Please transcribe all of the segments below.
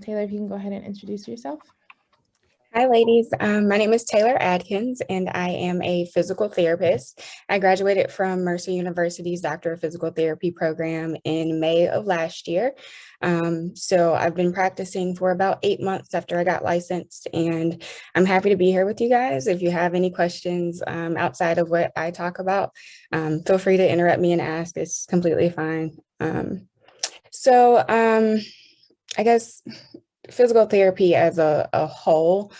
Taylor, if you can go ahead and introduce yourself. Hi, ladies. My name is Taylor Adkins, and I am a physical therapist. I graduated from Mercer University's Doctor of Physical Therapy program in May of last year. So I've been practicing for about 8 months after I got licensed, and I'm happy to be here with you guys. If you have any questions outside of what I talk about, feel free to interrupt me and ask. It's completely fine. So I guess physical therapy as a whole,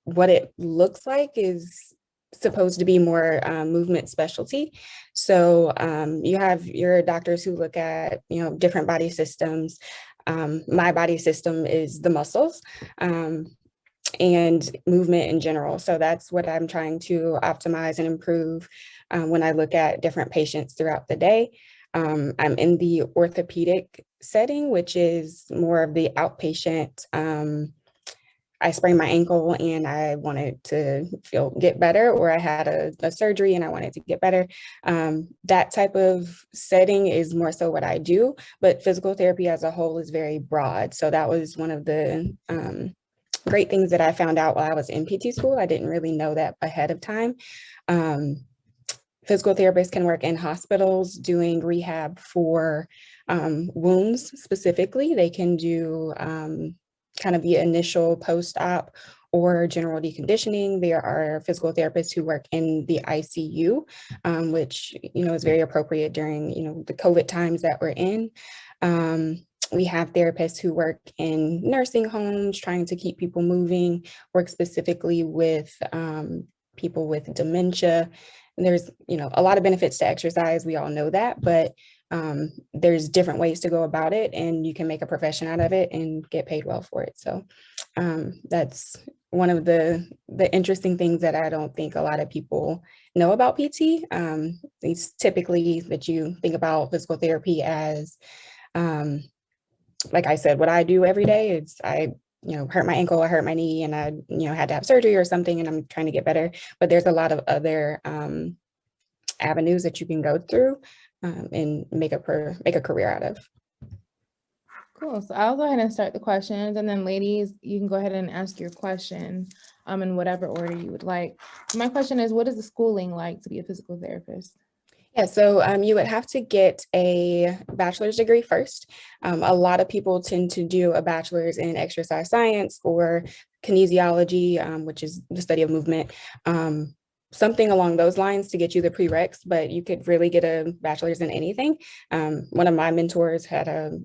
what it looks like is supposed to be more movement specialty. So you have your doctors who look at, different body systems. My body system is the muscles and movement in general. So that's what I'm trying to optimize and improve when I look at different patients throughout the day. I'm in the orthopedic setting, which is more of the outpatient. I sprained my ankle and I wanted to get better, or I had a surgery and I wanted to get better. That type of setting is more so what I do, but physical therapy as a whole is very broad. So that was one of the great things that I found out while I was in PT school. I didn't really know that ahead of time. Physical therapists can work in hospitals doing rehab for wounds specifically. They can do kind of the initial post-op or general deconditioning. There are physical therapists who work in the ICU, which, is very appropriate during, the COVID times that we're in. We have therapists who work in nursing homes, trying to keep people moving, work specifically with people with dementia. And there's, a lot of benefits to exercise. We all know that, but there's different ways to go about it, and you can make a profession out of it and get paid well for it. So that's one of the interesting things that I don't think a lot of people know about PT. It's typically that you think about physical therapy as, like I said, what I do every day is I hurt my ankle, I hurt my knee, and I, had to have surgery or something, and I'm trying to get better. But there's a lot of other avenues that you can go through and make a career out of. Cool. So I'll go ahead and start the questions, and then ladies, you can go ahead and ask your question in whatever order you would like. So my question is, what is the schooling like to be a physical therapist? Yeah, so you would have to get a bachelor's degree first. A lot of people tend to do a bachelor's in exercise science or kinesiology, which is the study of movement, something along those lines to get you the prereqs, but you could really get a bachelor's in anything. One of my mentors had a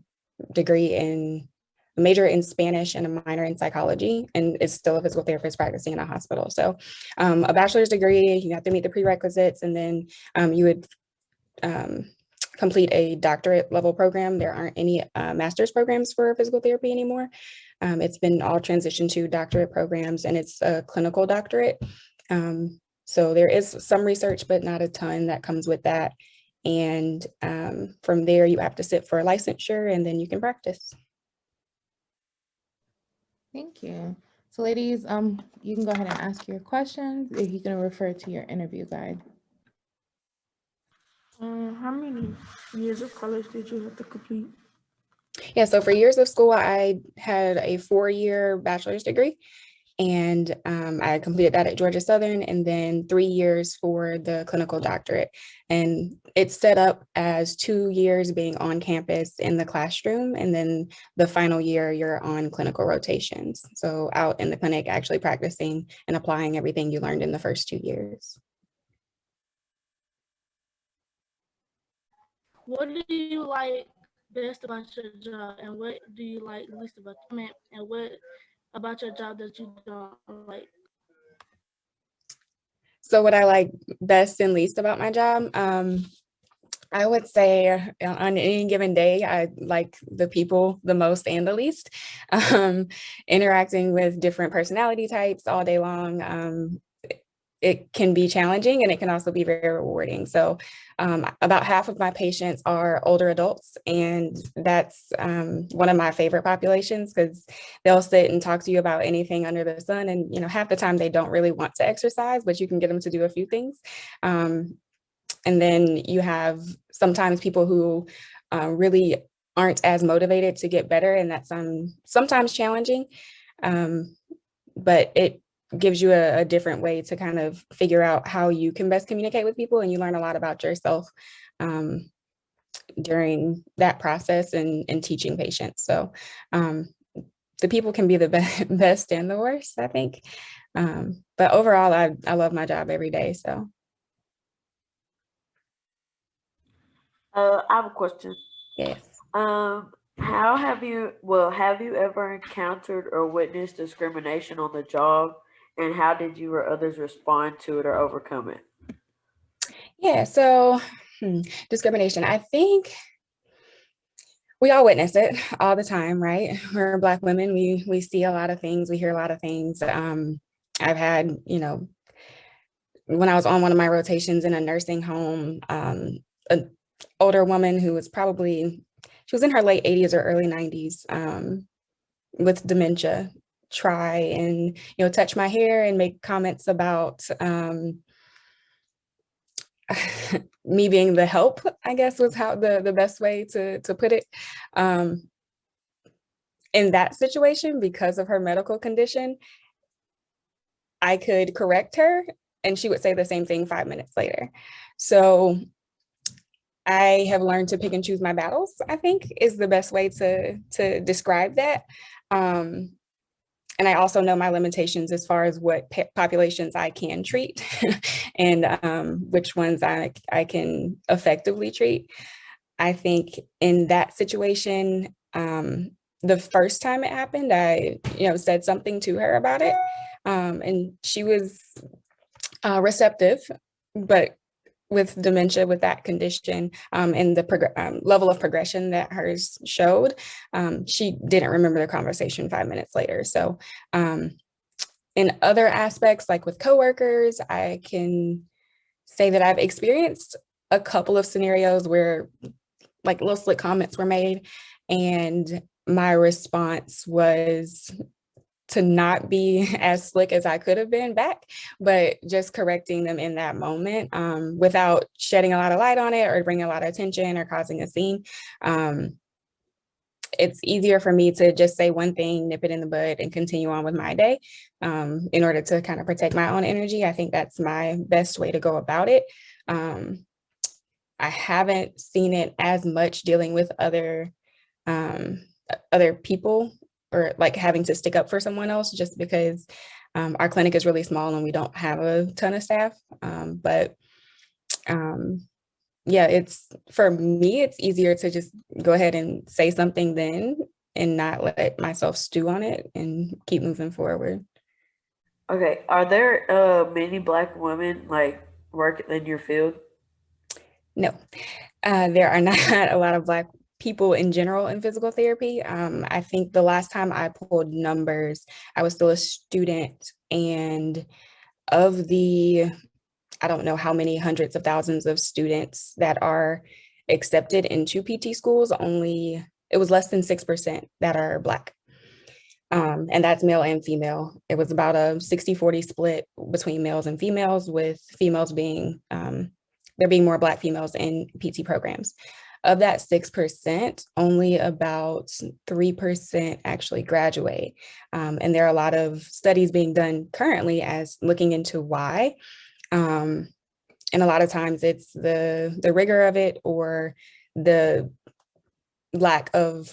major in Spanish and a minor in psychology, and is still a physical therapist practicing in a hospital. So a bachelor's degree, you have to meet the prerequisites, and then you would complete a doctorate level program. There aren't any master's programs for physical therapy anymore. It's been all transitioned to doctorate programs, and it's a clinical doctorate. So there is some research, but not a ton that comes with that. And from there, you have to sit for a licensure, and then you can practice. Thank you. So ladies, you can go ahead and ask your questions if you're going to refer to your interview guide. How many years of college did you have to complete? Yeah, so for years of school, I had a 4-year bachelor's degree, and I completed that at Georgia Southern, and then 3 years for the clinical doctorate. And it's set up as 2 years being on campus in the classroom, and then the final year you're on clinical rotations. So out in the clinic, actually practicing and applying everything you learned in the first 2 years. What do you like best about your job, and what do you like least about and what about your job that you don't like? So what I like best and least about my job, I would say on any given day, I like the people the most and the least. Interacting with different personality types all day long, it can be challenging, and it can also be very rewarding. So about half of my patients are older adults, and that's one of my favorite populations, because they'll sit and talk to you about anything under the sun, and half the time they don't really want to exercise, but you can get them to do a few things. And then you have sometimes people who really aren't as motivated to get better, and that's sometimes challenging. But it gives you a different way to kind of figure out how you can best communicate with people, and you learn a lot about yourself during that process and teaching patients. So the people can be the best and the worst, I think. But overall, I love my job every day. So. I have a question. Yes. How have you ever encountered or witnessed discrimination on the job, and how did you or others respond to it or overcome it? Yeah, so discrimination, I think we all witness it all the time, right? We're Black women, we see a lot of things, we hear a lot of things. I've had, when I was on one of my rotations in a nursing home, an older woman who was she was in her late 80s or early 90s with dementia, try and, touch my hair and make comments about me being the help, I guess was how the best way to put it. In that situation, because of her medical condition, I could correct her and she would say the same thing 5 minutes later. So I have learned to pick and choose my battles, I think is the best way to describe that. And I also know my limitations as far as what populations I can treat and which ones I can effectively treat. I think in that situation, the first time it happened, I said something to her about it, and she was receptive, but with dementia, with that condition, and the level of progression that hers showed, she didn't remember the conversation 5 minutes later. So in other aspects, like with coworkers, I can say that I've experienced a couple of scenarios where like little slick comments were made, and my response was to not be as slick as I could have been back, but just correcting them in that moment without shedding a lot of light on it or bringing a lot of attention or causing a scene. It's easier for me to just say one thing, nip it in the bud, and continue on with my day in order to kind of protect my own energy. I think that's my best way to go about it. I haven't seen it as much dealing with other people, or like having to stick up for someone else, just because our clinic is really small and we don't have a ton of staff. Yeah, for me, it's easier to just go ahead and say something then and not let myself stew on it and keep moving forward. Okay, are there many Black women like working in your field? No, there are not a lot of Black people in general in physical therapy. I think the last time I pulled numbers, I was still a student, and of the, I don't know how many hundreds of thousands of students that are accepted into PT schools, it was less than 6% that are Black. And that's male and female. It was about a 60-40 split between males and females, with females being, there being more Black females in PT programs. Of that 6%, only about 3% actually graduate. And there are a lot of studies being done currently as looking into why. And a lot of times it's the rigor of it or the lack of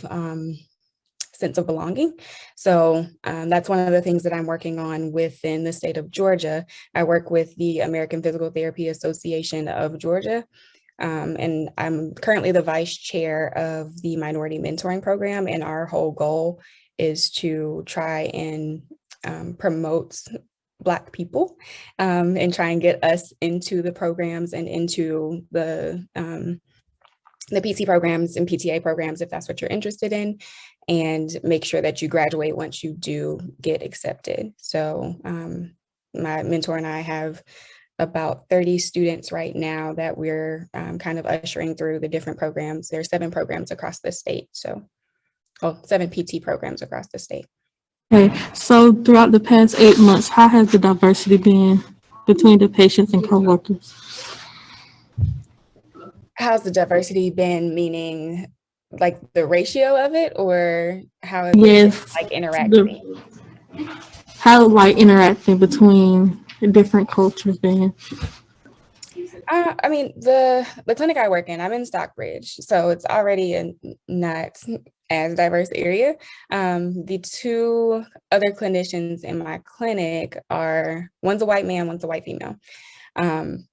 sense of belonging. So that's one of the things that I'm working on within the state of Georgia. I work with the American Physical Therapy Association of Georgia. And I'm currently the vice chair of the Minority Mentoring Program. And our whole goal is to try and promote Black people and try and get us into the programs and into the PT programs and PTA programs, if that's what you're interested in, and make sure that you graduate once you do get accepted. So my mentor and I have about 30 students right now that we're kind of ushering through the different programs. There are 7 programs across the state. So, 7 PT programs across the state. Okay, so throughout the past 8 months, how has the diversity been between the patients and coworkers? How's the diversity been, meaning like the ratio of it, or how is it Yes, like interacting? how like interacting between the different cultures then. I mean, the clinic I work in, I'm in Stockbridge, so it's already a not as diverse area. The two other clinicians in my clinic one's a white man, one's a white female. Um,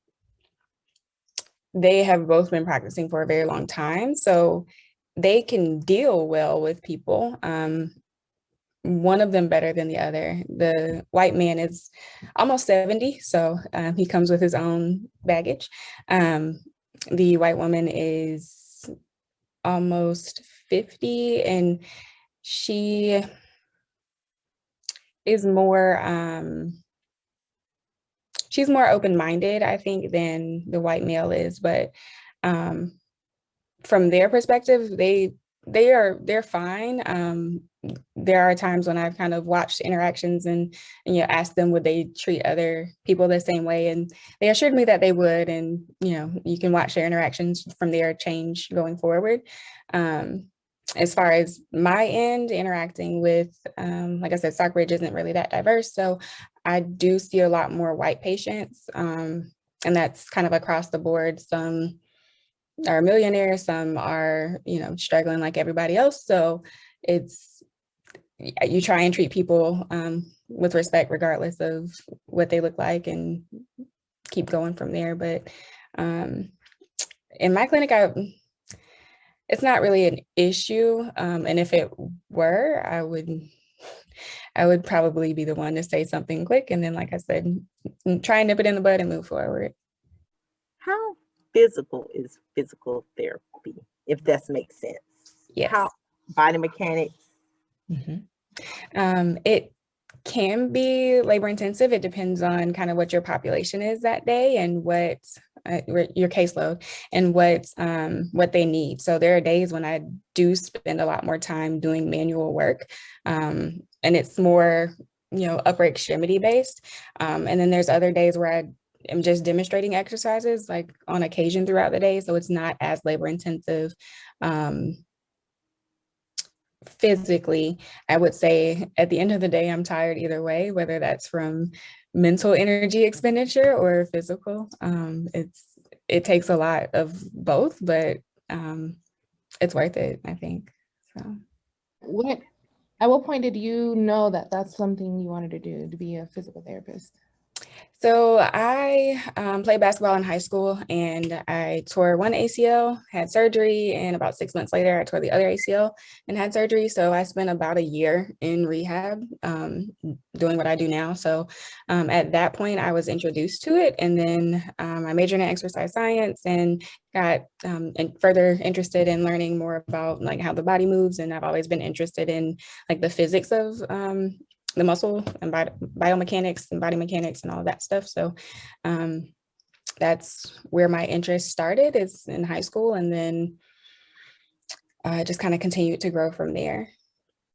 they have both been practicing for a very long time, so they can deal well with people. One of them better than the other. The white man is almost 70, so he comes with his own baggage. The white woman is almost 50, and she is she's more open-minded, I think, than the white male is. But from their perspective, they're fine. There are times when I've kind of watched interactions and you know, asked them would they treat other people the same way, and they assured me that they would. And you know, you can watch their interactions from there change going forward. As far as my end, interacting with, like I said, Stockbridge isn't really that diverse, so I do see a lot more white patients, and that's kind of across the board. Some are millionaires, some are, you know, struggling like everybody else. So it's, you try and treat people with respect, regardless of what they look like, and keep going from there. But in my clinic, it's not really an issue. And if it were, I would probably be the one to say something quick. And then, like I said, try and nip it in the bud and move forward. How physical is physical therapy, if that makes sense? Yes. How body mechanics? It can be labor intensive. It depends on kind of what your population is that day and what your caseload and what they need. So there are days when I do spend a lot more time doing manual work, and it's more, you know, upper extremity based. And then there's other days where I am just demonstrating exercises like on occasion throughout the day. So it's not as labor intensive. Physically, I would say at the end of the day, I'm tired either way, whether that's from mental energy expenditure or physical. It takes a lot of both, but it's worth it, I think. So, At what point did you know that that's something you wanted to do, to be a physical therapist? So I played basketball in high school, and I tore one ACL, had surgery, and about 6 months later, I tore the other ACL and had surgery. So I spent about a year in rehab doing what I do now. So at that point, I was introduced to it, and then I majored in exercise science and got further interested in learning more about like how the body moves. And I've always been interested in like the physics of the muscle and biomechanics and body mechanics and all of that stuff. So that's where my interest started, is in high school, and then just kind of continued to grow from there.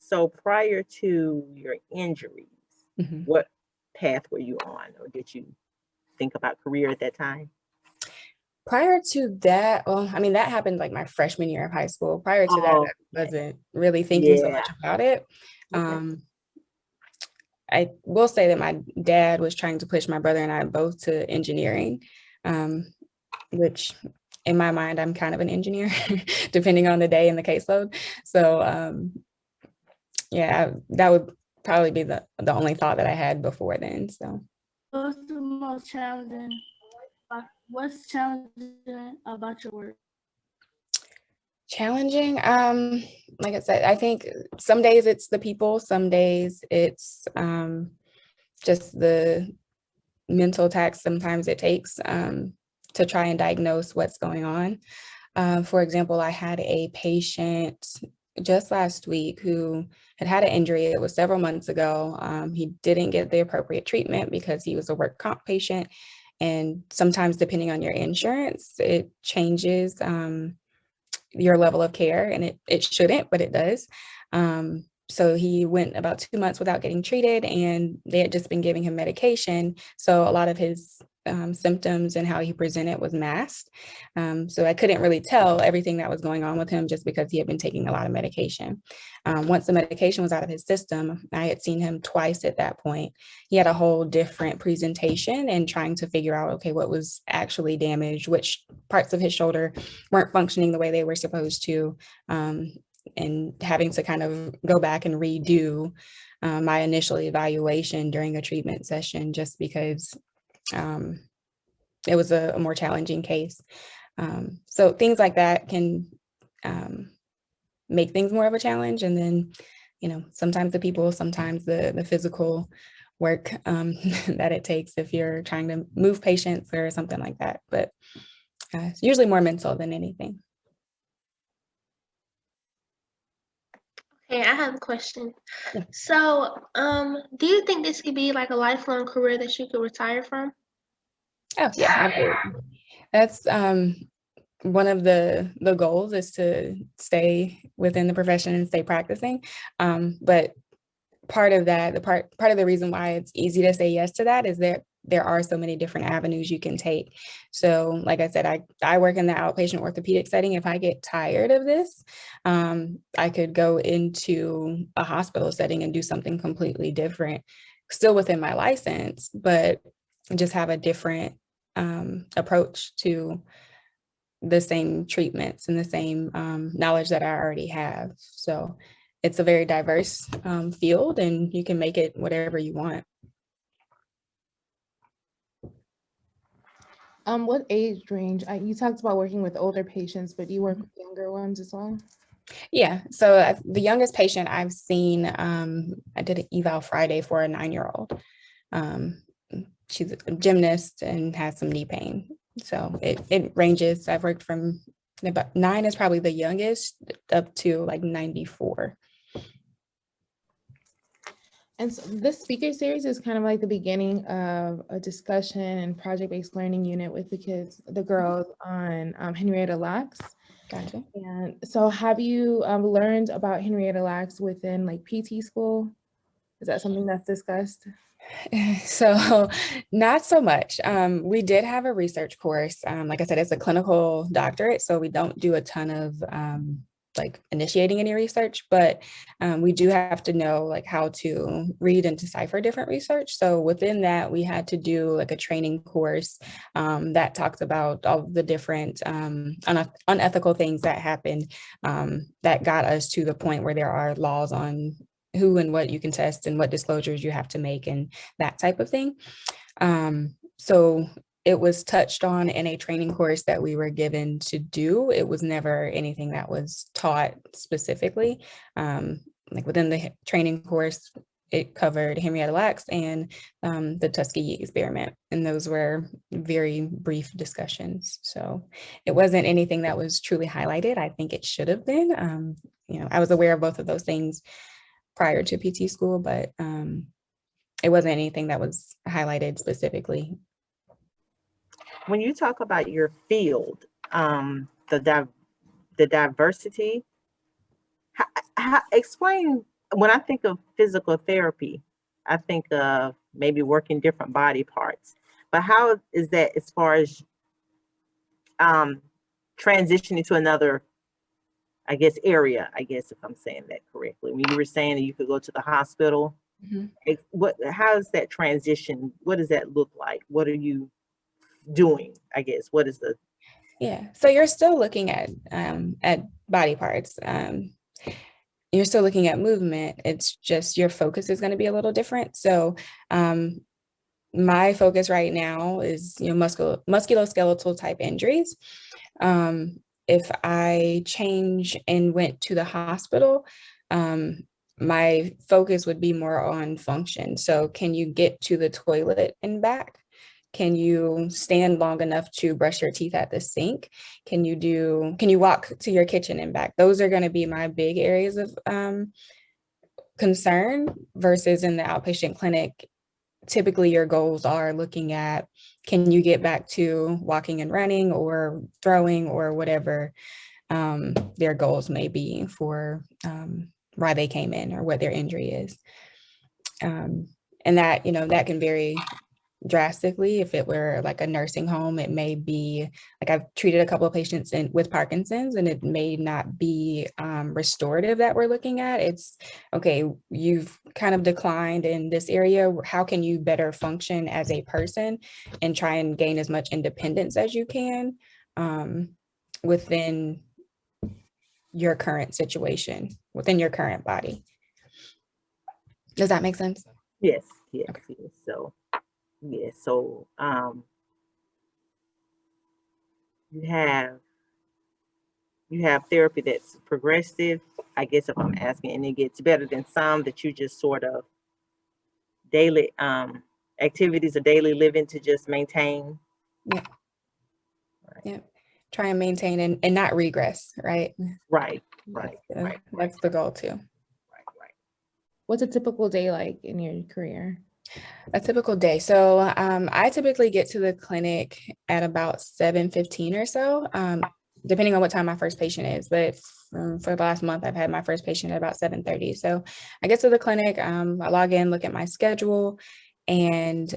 So prior to your injuries, what path were you on, or did you think about career at that time? Prior to that, well, I mean, that happened like my freshman year of high school. Prior to that, I wasn't really thinking so much about it. I will say that my dad was trying to push my brother and I both to engineering, which in my mind, I'm kind of an engineer, depending on the day and the caseload. So yeah, that would probably be the only thought that I had before then. So What's the most challenging? What's challenging about your work? Challenging, like I said, I think some days it's the people, some days it's just the mental tax sometimes it takes to try and diagnose what's going on. For example, I had a patient just last week who had an injury. It was several months ago. He didn't get the appropriate treatment because he was a work comp patient. And sometimes depending on your insurance, it changes your level of care, and it shouldn't, but it does. So he went about 2 months without getting treated, and they had just been giving him medication. So a lot of his symptoms and how he presented was masked. So I couldn't really tell everything that was going on with him just because he had been taking a lot of medication. Once the medication was out of his system, I had seen him twice at that point. He had a whole different presentation and trying to figure out, okay, what was actually damaged, which parts of his shoulder weren't functioning the way they were supposed to, and having to kind of go back and redo my initial evaluation during a treatment session just because it was a more challenging case. So things like that can make things more of a challenge. And then, sometimes the physical work that it takes if you're trying to move patients or something like that. But it's usually more mental than anything. Okay, I have a question. Yeah. So, do you think this could be like a lifelong career that you could retire from? Oh yeah, absolutely. That's one of the goals is to stay within the profession and stay practicing. But part of that, part of the reason why it's easy to say yes to that is that there are so many different avenues you can take. So like I said, I work in the outpatient orthopedic setting. If I get tired of this, I could go into a hospital setting and do something completely different, still within my license, but just have a different approach to the same treatments and the same knowledge that I already have. So it's a very diverse field, and you can make it whatever you want. What age range? You talked about working with older patients, but do you work with younger ones as well? Yeah, so the youngest patient I've seen, I did an eval Friday for a 9-year-old. She's a gymnast and has some knee pain. So it ranges. I've worked from about 9 is probably the youngest up to like 94. And so this speaker series is kind of like the beginning of a discussion and project-based learning unit with the girls on Henrietta Lacks. Gotcha. And so have you learned about Henrietta Lacks within like PT school? Is that something that's discussed? So not so much. We did have a research course. Like I said, it's a clinical doctorate, so we don't do a ton of like initiating any research, but we do have to know like how to read and decipher different research. So within that, we had to do like a training course that talks about all the different unethical things that happened that got us to the point where there are laws on who and what you can test and what disclosures you have to make and that type of thing. So it was touched on in a training course that we were given to do. It was never anything that was taught specifically. Like within the training course, it covered Henrietta Lacks and the Tuskegee experiment. And those were very brief discussions. So it wasn't anything that was truly highlighted. I think it should have been. I was aware of both of those things prior to PT school, but it wasn't anything that was highlighted specifically. When you talk about your field, the diversity, explain. When I think of physical therapy, I think of maybe working different body parts. But how is that as far as transitioning to another, I guess, area, I guess, if I'm saying that correctly? When you were saying that you could go to the hospital, how is that transition? What does that look like? What are you doing, I guess? What is the... Yeah, so you're still looking at body parts. You're still looking at movement. It's just your focus is going to be a little different. So my focus right now is, musculoskeletal type injuries. If I change and went to the hospital, my focus would be more on function. So can you get to the toilet and back? Can you stand long enough to brush your teeth at the sink? Can you walk to your kitchen and back? Those are going to be my big areas of concern versus in the outpatient clinic. Typically your goals are looking at, can you get back to walking and running or throwing or whatever their goals may be for why they came in or what their injury is. And that, that can vary drastically. If it were like a nursing home, it may be like I've treated a couple of patients with Parkinson's, and it may not be restorative that we're looking at. It's okay, you've kind of declined in this area. How can you better function as a person and try and gain as much independence as you can within your current situation, within your current body? Does that make sense? Yes, yes, yes. So, yes, so you have therapy that's progressive, I guess if I'm asking, and it gets better than some that you just sort of daily activities or daily living to just maintain. Yeah. Yeah. Try and maintain and not regress, right? Right. That's the goal too. Right. What's a typical day like in your career? A typical day. So I typically get to the clinic at about 7:15 or so, depending on what time my first patient is. But for the last month, I've had my first patient at about 7:30. So I get to the clinic, I log in, look at my schedule, and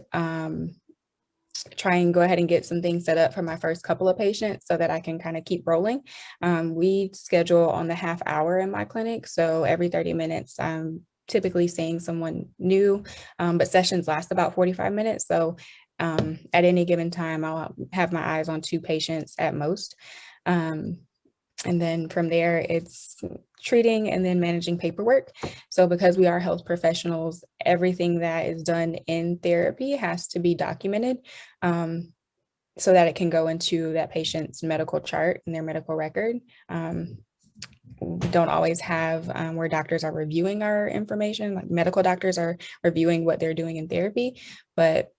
try and go ahead and get some things set up for my first couple of patients so that I can kind of keep rolling. We schedule on the half hour in my clinic. So every 30 minutes, I'm typically seeing someone new, but sessions last about 45 minutes. So at any given time, I'll have my eyes on 2 patients at most. And then from there, it's treating and then managing paperwork. So because we are health professionals, everything that is done in therapy has to be documented so that it can go into that patient's medical chart and their medical record. We don't always have where doctors are reviewing our information, like medical doctors are reviewing what they're doing in therapy, but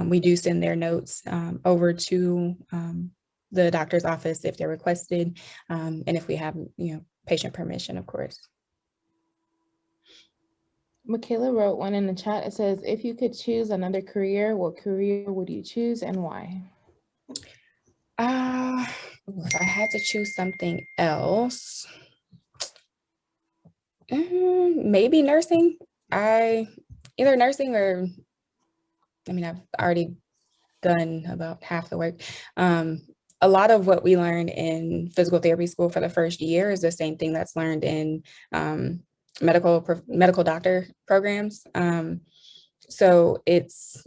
we do send their notes over to the doctor's office if they're requested, and if we have, patient permission, of course. Michaela wrote one in the chat. It says, if you could choose another career, what career would you choose and why? If I had to choose something else, maybe nursing. Either nursing or, I've already done about half the work. A lot of what we learn in physical therapy school for the first year is the same thing that's learned in medical doctor programs. So it's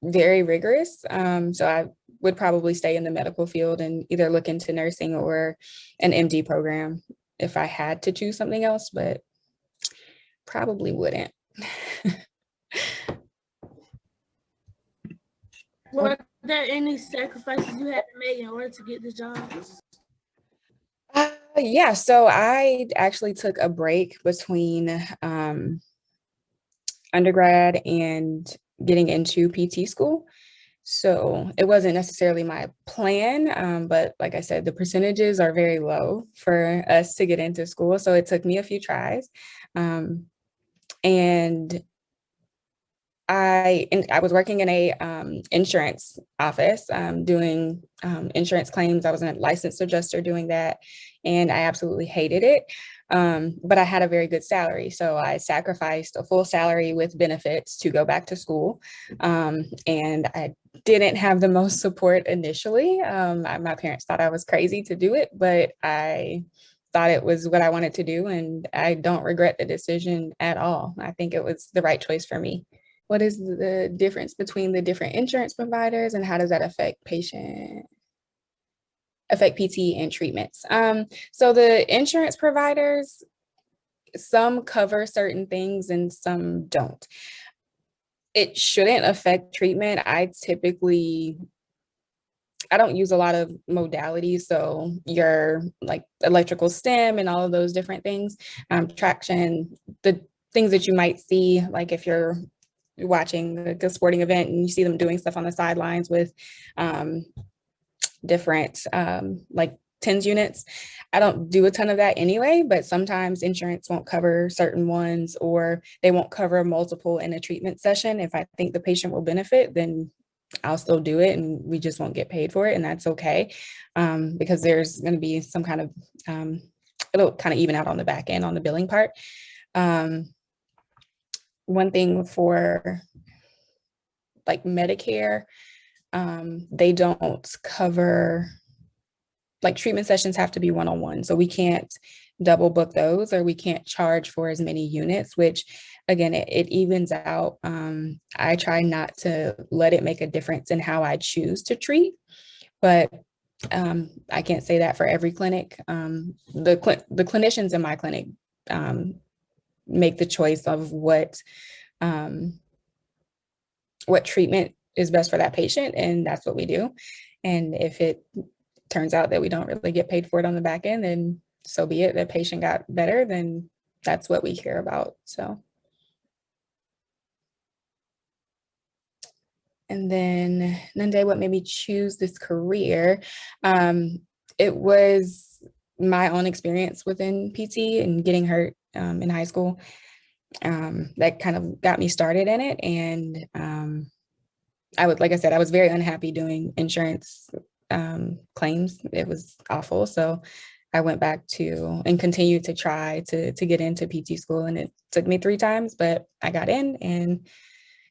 very rigorous. So I would probably stay in the medical field and either look into nursing or an MD program if I had to choose something else, but probably wouldn't. Were there any sacrifices you had to make in order to get the job? Yeah, so I actually took a break between undergrad and getting into PT school. So it wasn't necessarily my plan, but like I said, the percentages are very low for us to get into school. So it took me a few tries. And I was working in a insurance office doing insurance claims. I was a licensed adjuster doing that, and I absolutely hated it. But I had a very good salary, so I sacrificed a full salary with benefits to go back to school. And I didn't have the most support initially. My parents thought I was crazy to do it, but I thought it was what I wanted to do, and I don't regret the decision at all. I think it was the right choice for me. What is the difference between the different insurance providers, and how does that affect PT and treatments? So the insurance providers, some cover certain things and some don't. It shouldn't affect treatment. I don't use a lot of modalities. So your like electrical stim and all of those different things, traction, the things that you might see, like if you're watching a sporting event and you see them doing stuff on the sidelines with different like TENS units. I don't do a ton of that anyway, but sometimes insurance won't cover certain ones, or they won't cover multiple in a treatment session. If I think the patient will benefit, then I'll still do it, and we just won't get paid for it, and that's okay, because there's going to be some kind of it'll kind of even out on the back end on the billing part. One thing for like Medicare, they don't cover, like treatment sessions have to be one-on-one. So we can't double book those, or we can't charge for as many units, which again, it evens out. I try not to let it make a difference in how I choose to treat, but I can't say that for every clinic. The clinicians in my clinic make the choice of what treatment is best for that patient, and that's what we do. And if it turns out that we don't really get paid for it on the back end, then so be it. The patient got better, then that's what we care about. So. And then Nunde, what made me choose this career? It was my own experience within PT and getting hurt in high school. That kind of got me started in it. And like I said, I was very unhappy doing insurance claims. It was awful. So I went back to and continued to try to get into PT school. And it took me 3 times, but I got in and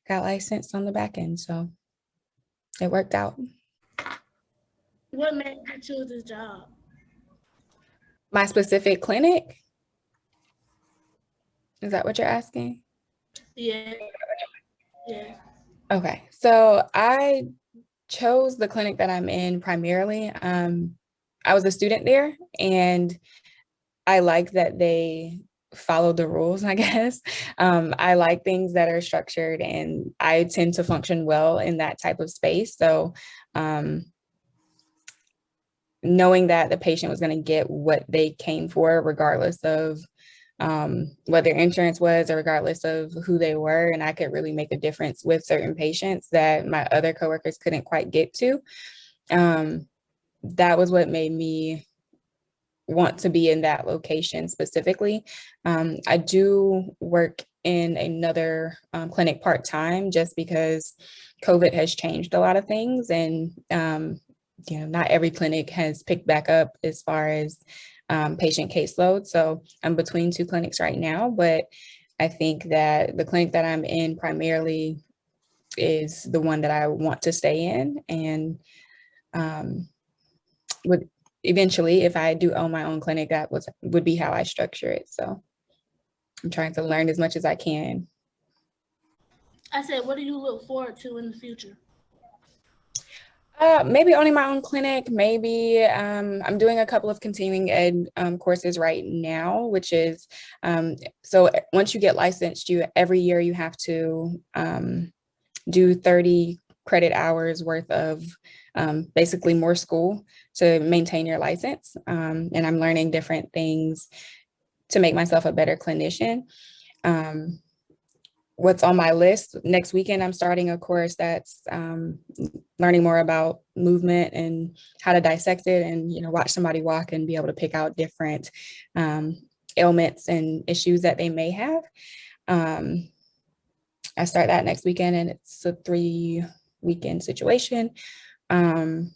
got licensed on the back end. So it worked out. What made you choose this job? My specific clinic? Is that what you're asking? Yeah. Yeah. Okay, so I chose the clinic that I'm in primarily. I was a student there, and I like that they follow the rules, I guess. I like things that are structured, and I tend to function well in that type of space. So knowing that the patient was going to get what they came for, regardless of what their insurance was, or regardless of who they were, and I could really make a difference with certain patients that my other coworkers couldn't quite get to. That was what made me want to be in that location specifically. I do work in another clinic part-time, just because COVID has changed a lot of things, and not every clinic has picked back up as far as patient caseload. So I'm between 2 clinics right now, but I think that the clinic that I'm in primarily is the one that I want to stay in, and would eventually, if I do own my own clinic, that would be how I structure it. So I'm trying to learn as much as I can. I said, what do you look forward to in the future? Maybe owning my own clinic. Maybe I'm doing a couple of continuing ed courses right now, which is so once you get licensed, every year you have to do 30 credit hours worth of basically more school to maintain your license. And I'm learning different things to make myself a better clinician. What's on my list next weekend, I'm starting a course that's learning more about movement and how to dissect it, and watch somebody walk and be able to pick out different ailments and issues that they may have. I start that next weekend, and it's a 3-weekend situation. And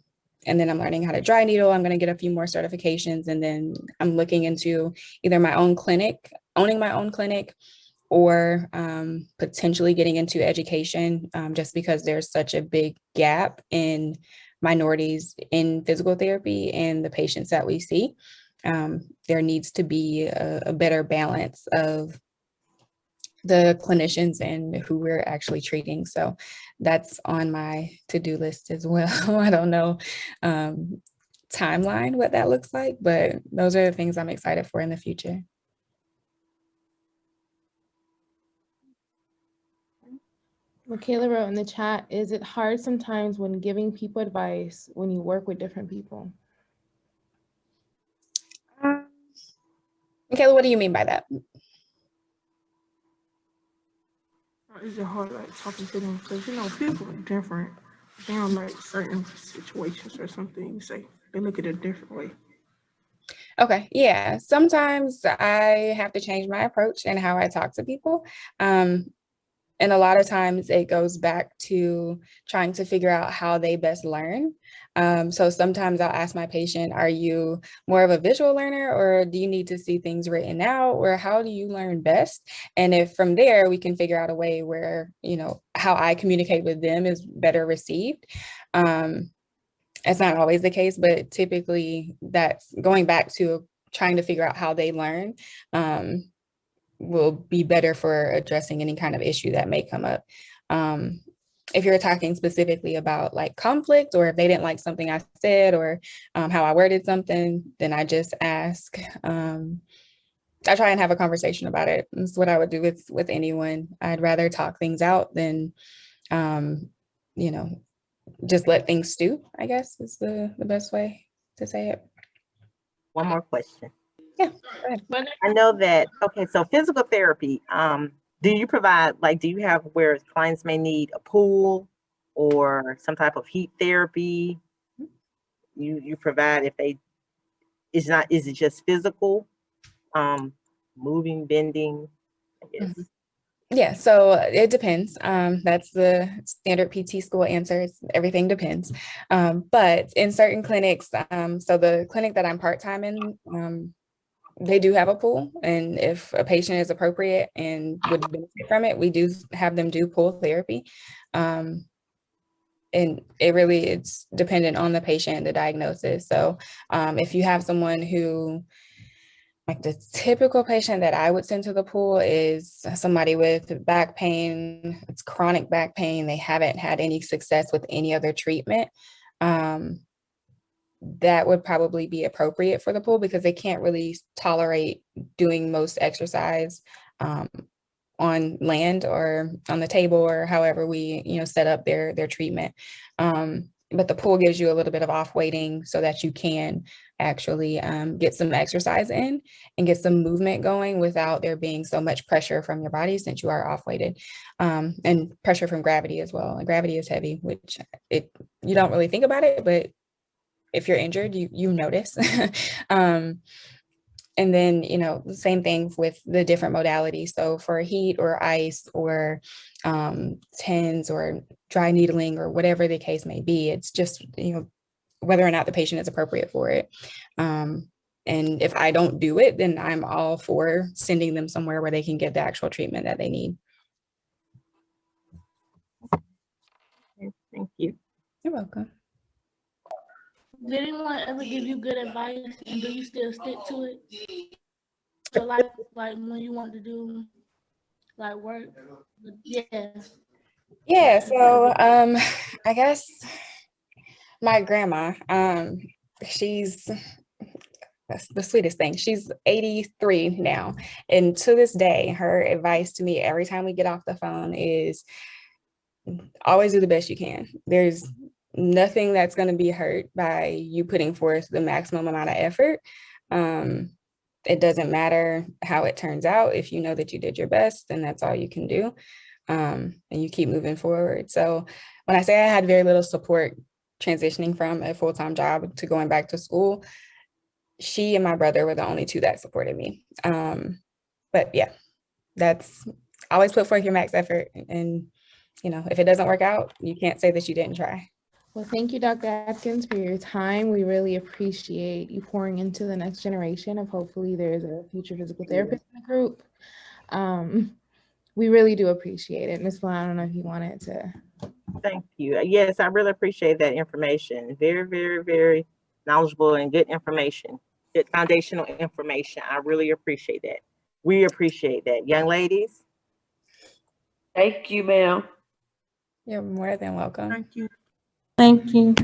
then I'm learning how to dry needle. I'm going to get a few more certifications, and then I'm looking into either my own clinic, owning my own clinic, or potentially getting into education, just because there's such a big gap in minorities in physical therapy and the patients that we see. There needs to be a better balance of the clinicians and who we're actually treating. So that's on my to-do list as well. I don't know timeline what that looks like, but those are the things I'm excited for in the future. Michaela wrote in the chat, is it hard sometimes when giving people advice when you work with different people? Michaela, what do you mean by that? Is it hard talking to them? Because people are different. They don't like certain situations or something. You say they look at it a different way. Okay, yeah. Sometimes I have to change my approach and how I talk to people. And a lot of times it goes back to trying to figure out how they best learn. So sometimes I'll ask my patient, are you more of a visual learner, or do you need to see things written out, or how do you learn best? And if from there we can figure out a way where, how I communicate with them is better received. It's not always the case, but typically that's going back to trying to figure out how they learn will be better for addressing any kind of issue that may come up. If you're talking specifically about like conflict, or if they didn't like something I said, or how I worded something, then I just ask. I try and have a conversation about it. That's what I would do with anyone. I'd rather talk things out than, you know, just let things stew, I guess is the best way to say it. One more question. Yeah, go ahead. I know that, okay, so physical therapy, do you provide, like, do you have where clients may need a pool or some type of heat therapy? You provide if they, is it just physical, moving, bending, I guess? Yeah, so it depends. That's the standard PT school answer. Everything depends. But in certain clinics, so the clinic that I'm part-time in, they do have a pool. And if a patient is appropriate and would benefit from it, we do have them do pool therapy. And it's dependent on the patient, the diagnosis. So if you have someone who, like the typical patient that I would send to the pool is somebody with back pain, it's chronic back pain, they haven't had any success with any other treatment, that would probably be appropriate for the pool because they can't really tolerate doing most exercise on land or on the table or however we, set up their treatment. But the pool gives you a little bit of off weighting so that you can actually get some exercise in and get some movement going without there being so much pressure from your body since you are off weighted, and pressure from gravity as well. And gravity is heavy, which you don't really think about it, but if you're injured, you notice. And then, the same thing with the different modalities. So for heat or ice or TENS or dry needling or whatever the case may be, it's just, whether or not the patient is appropriate for it. And if I don't do it, then I'm all for sending them somewhere where they can get the actual treatment that they need. Thank you. You're welcome. Did anyone ever give you good advice, and do you still stick to it? So like when you want to do like work, Yeah. So I guess my grandma, she's the sweetest thing. She's 83 now, and to this day, her advice to me every time we get off the phone is always do the best you can. There's nothing that's going to be hurt by you putting forth the maximum amount of effort. It doesn't matter how it turns out. If you know that you did your best, then that's all you can do. And you keep moving forward. So when I say I had very little support transitioning from a full-time job to going back to school, she and my brother were the only two that supported me. But yeah, that's always put forth your max effort. And, if it doesn't work out, you can't say that you didn't try. Well, thank you, Dr. Adkins, for your time. We really appreciate you pouring into the next generation of hopefully there's a future physical therapist in the group. We really do appreciate it. Ms. Blount, I don't know if you wanted to. Thank you. Yes, I really appreciate that information. Very, very, very knowledgeable and good information, good foundational information. I really appreciate that. We appreciate that. Young ladies. Thank you, ma'am. You're more than welcome. Thank you. Thank you.